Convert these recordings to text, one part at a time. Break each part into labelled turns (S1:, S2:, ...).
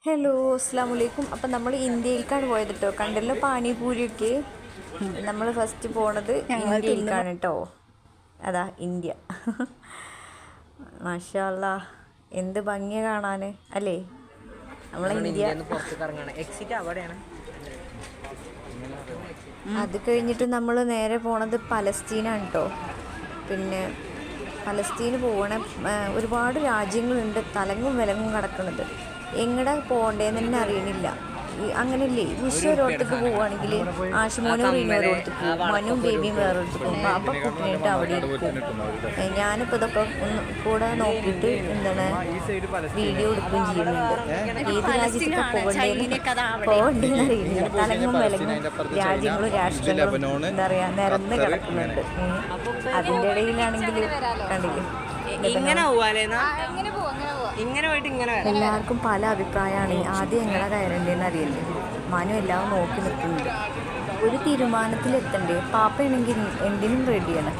S1: Hello അസ്സാമലൈക്കും. അപ്പം നമ്മൾ ഇന്ത്യയിലേക്കാണ് പോയത് കേട്ടോ. കണ്ടല്ലോ പാനിപൂരിയൊക്കെ. നമ്മൾ ഫസ്റ്റ് പോണത് ഇന്ത്യയിലേക്കാണ് കേട്ടോ. അതാ ഇന്ത്യ. മാഷാ അല്ലാ, എന്ത് ഭംഗിയ കാണാൻ അല്ലേ നമ്മളെ ഇന്ത്യ. അത് കഴിഞ്ഞിട്ട് നമ്മൾ നേരെ പോണത് പലസ്തീനാണ് കേട്ടോ. പിന്നെ പലസ്തീന് പോകണ ഒരുപാട് രാജ്യങ്ങളുണ്ട് തലങ്ങും വിലങ്ങും കിടക്കുന്നത്. എങ്ങടെ പോകണ്ടേന്ന് തന്നെ അറിയണില്ല. അങ്ങനെയല്ലേ വിഷു ഒരിടത്തേക്ക് പോവുകയാണെങ്കിൽ ആശുമോനും റീനോരോടത്തേക്ക് പോകും, മനും ബേബിയും വേറൊരിടത്ത് പോകും, പാപ്പ കുട്ടിനായിട്ട് അവിടെ ഇരിക്കും. ഞാനിപ്പോൾ ഇതൊക്കെ ഒന്ന് കൂടെ നോക്കിയിട്ട് എന്താണ് വീഡിയോ എടുക്കുകയും ചെയ്യുന്നുണ്ട്. ഏത് രാജ്യത്തൊക്കെ പോകണ്ടേന്ന് അറിയില്ല. തലങ്ങും വിലങ്ങും രാജ്യങ്ങളും രാഷ്ട്രങ്ങളും എന്താ പറയുക നിരന്ന് കിടക്കുന്നുണ്ട്. അതിൻ്റെ ഇടയിലാണെങ്കിൽ കണ്ടില്ലേ എല്ലാവർക്കും പല അഭിപ്രായമാണ്. ആദ്യം എങ്ങനെ കയറേണ്ടതെന്ന് അറിയില്ല. മനു എല്ലാം നോക്കി നിൽക്കുന്നുണ്ട്. ഒരു തീരുമാനത്തിലെത്തണ്ടേ. പാപ്പയാണെങ്കിൽ എന്തിനും റെഡിയാണ്.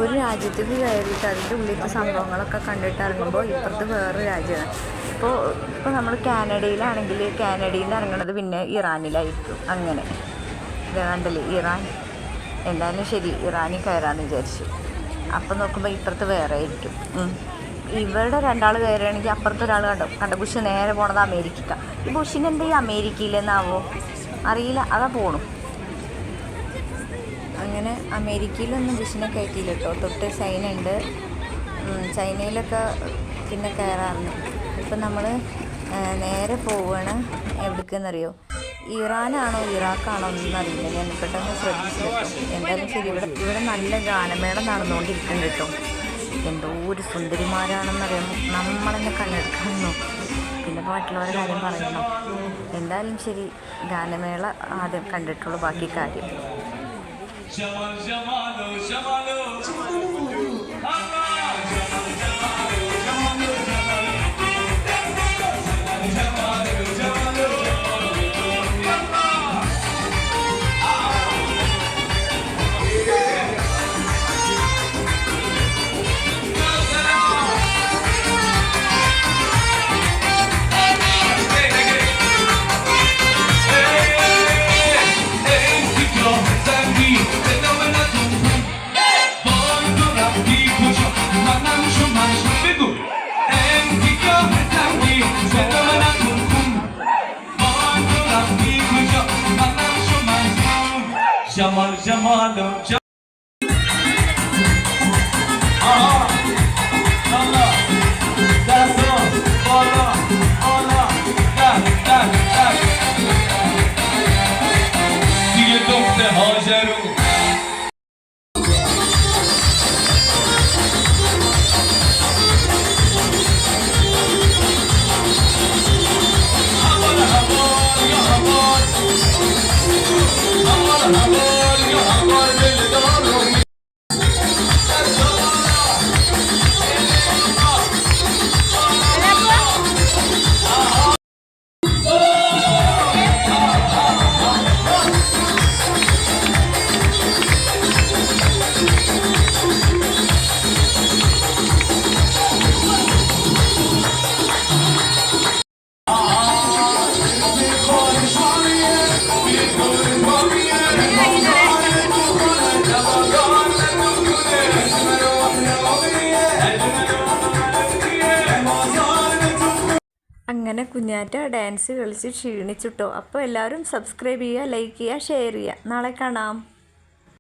S1: ഒരു രാജ്യത്തേക്ക് കയറിയിട്ട് അതിൻ്റെ ഉള്ളിലത്തെ സംഭവങ്ങളൊക്കെ കണ്ടിട്ട് ഇറങ്ങുമ്പോൾ ഇപ്പുറത്ത് വേറൊരു രാജ്യമാണ്. ഇപ്പോൾ നമ്മൾ കാനഡയിലാണെങ്കിൽ കാനഡയിൽ നിന്ന് ഇറങ്ങുന്നത് പിന്നെ ഇറാനിലായിരിക്കും. അങ്ങനെ കണ്ടല്ലേ ഇറാൻ. എന്തായാലും ശരി, ഇറാനിൽ കയറാമെന്ന് വിചാരിച്ചു. അപ്പം നോക്കുമ്പോൾ ഇപ്പുറത്ത് വേറെ ആയിരിക്കും. ഇവരുടെ രണ്ടാൾ കയറുകയാണെങ്കിൽ അപ്പുറത്ത് ഒരാൾ കണ്ട ബുഷ് നേരെ പോണത് അമേരിക്ക. ഈ ബുഷിന് എന്താ ഈ അമേരിക്കയിലെന്നാവോ അറിയില്ല, അതാ പോണു. അങ്ങനെ അമേരിക്കയിലൊന്നും ബുഷിനെ കയറ്റിയില്ല കേട്ടോ. തൊട്ട് ചൈന ഉണ്ട്. ചൈനയിലൊക്കെ പിന്നെ കയറാറുണ്ട്. ഇപ്പം നമ്മൾ നേരെ പോവുകയാണ് എവിടേക്കെന്നറിയോ? ഇറാനാണോ ഇറാഖാണോ എന്നറിയില്ല. ഞാൻ പെട്ടെന്ന് ശ്രദ്ധിച്ചു കേട്ടോ. എന്തായാലും ശരി, ഇവിടെ നല്ല ഗാനമേള നടന്നുകൊണ്ടിരിക്കുന്നുണ്ട് കേട്ടോ. എന്തോ ഒരു സുന്ദരിമാരാണെന്നറിയാം. നമ്മളെന്നെ കണ്ണെടുക്കാൻ നോക്കും, പിന്നെ മറ്റുള്ളവരുടെ കാര്യം പറയണം. എന്തായാലും ശരി, ഗാനമേള ആദ്യം കണ്ടിട്ടുള്ളൂ, ബാക്കി കാര്യം. Jamal Jamalo Allah that's all Allah that diye dokte hajaru അങ്ങനെ കുഞ്ഞാറ്റ ഡാൻസ് കളിച്ച് ക്ഷീണിച്ചിട്ടോ. അപ്പോൾ എല്ലാവരും സബ്സ്ക്രൈബ് ചെയ്യുക, ലൈക്ക് ചെയ്യുക, ഷെയർ ചെയ്യുക. നാളെ കാണാം.